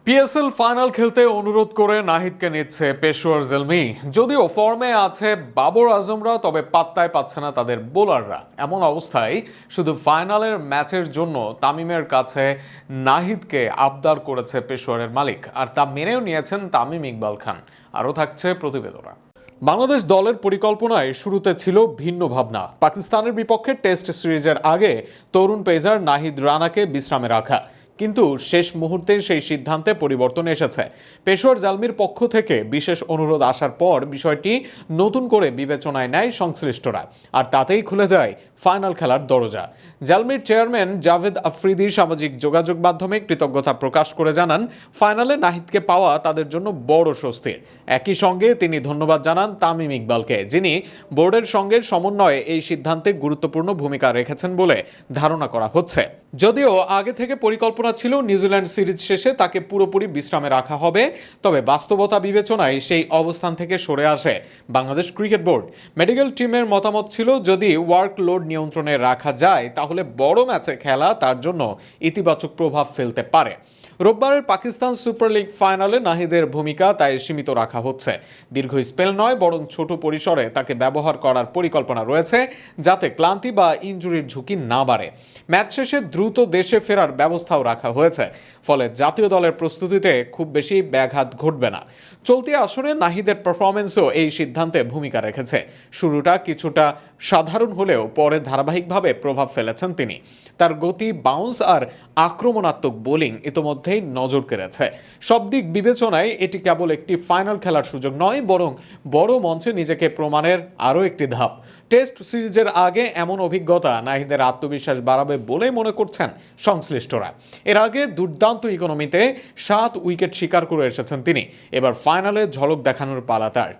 PSL final খেলতে অনুরোধ করে নাহিদকে নিচ্ছে পেশোয়ার জেলমি। যদিও ফর্মে আছে বাবর আজমরা, তবে পাত্তায় পাচ্ছে না তাদের বোলাররা। এমন অবস্থায় শুধু ফাইনালের ম্যাচের জন্য তামিমের কাছে নাহিদকে আবদার করেছে পেশোয়ারের মালিক, আর তা মেনেও নিয়েছেন তামিম ইকবাল খান। আরও থাকছে প্রতিবেদনা। বাংলাদেশ দলের পরিকল্পনায় শুরুতে ছিল ভিন্ন ভাবনা। পাকিস্তানের বিপক্ষে টেস্ট সিরিজের আগে তরুণ পেসার নাহিদ রানাকে বিশ্রামে রাখা, কিন্তু শেষ মুহূর্তে সেই সিদ্ধান্তে পরিবর্তন এসেছে। পেশোয়ার জালমির পক্ষ থেকে বিশেষ অনুরোধ আসার পর বিষয়টি নতুন করে বিবেচনায় নেয় সংশ্লিষ্টরা, আর তাতেই খুলে যায় ফাইনাল খেলার দরজা। জালমির চেয়ারম্যান জাভেদ আফ্রিদি সামাজিক যোগাযোগ মাধ্যমে কৃতজ্ঞতা প্রকাশ করে জানান, ফাইনালে নাহিদকে পাওয়া তাদের জন্য বড় স্বস্তির। একই সঙ্গে তিনি ধন্যবাদ জানান তামিম ইকবালকে, যিনি বোর্ডের সঙ্গে সমন্বয়ে এই সিদ্ধান্তে গুরুত্বপূর্ণ ভূমিকা রেখেছেন বলে ধারণা করা হচ্ছে। যদিও আগে থেকে পরিকল্পনা ছিল নিউজিল্যান্ড সিরিজ শেষে তাকে পুরোপুরি বিশ্রামে রাখা হবে, তবে বাস্তবতা বিবেচনায় সেই অবস্থান থেকে সরে আসে বাংলাদেশ ক্রিকেট বোর্ড। মেডিকেল টিমের মতামত ছিল, যদি ওয়ার্কলোড নিয়ন্ত্রণে রাখা যায় তাহলে বড় ম্যাচে খেলা তার জন্য ইতিবাচক প্রভাব ফেলতে পারে। রোববারের পাকিস্তান সুপার লিগ ফাইনালে নাহিদের ভূমিকা তাই সীমিত রাখা হচ্ছে। দীর্ঘ স্পেল নয়, বরং ছোট পরিসরে তাকে ব্যবহার করার পরিকল্পনা রয়েছে, যাতে ক্লান্তি বা ইনজুরির ঝুঁকি না বাড়ে। ম্যাচ শেষে দ্রুত দেশে ফেরার ব্যবস্থাও রাখা হয়েছে, ফলে জাতীয় দলের প্রস্তুতিতে খুব বেশি ব্যাঘাত ঘটবে না। চলতি আসরে নাহিদের পারফরমেন্সও এই সিদ্ধান্তে ভূমিকা রেখেছে। শুরুটা কিছুটা সাধারণ হলেও পরে ধারাবাহিকভাবে প্রভাব ফেলেছেন তিনি। তার গতি, বাউন্স আর আক্রমণাত্মক বোলিং ইতোমধ্যেই নজর কেড়েছে। সব দিক বিবেচনায় এটি কেবল একটি ফাইনাল খেলার সুযোগ নয়, বরং বড় মঞ্চে নিজেকে প্রমাণের আরও একটি ধাপ। টেস্ট সিরিজের আগে এমন অভিজ্ঞতা নাহিদের আত্মবিশ্বাস বাড়াবে বলে মনে করছেন সংশ্লিষ্টরা। এর আগে দুর্দান্ত ইকোনমিতে 7 উইকেট শিকার করে এসেছেন তিনি। এবার ফাইনালে ঝলক দেখানোর পালা তার।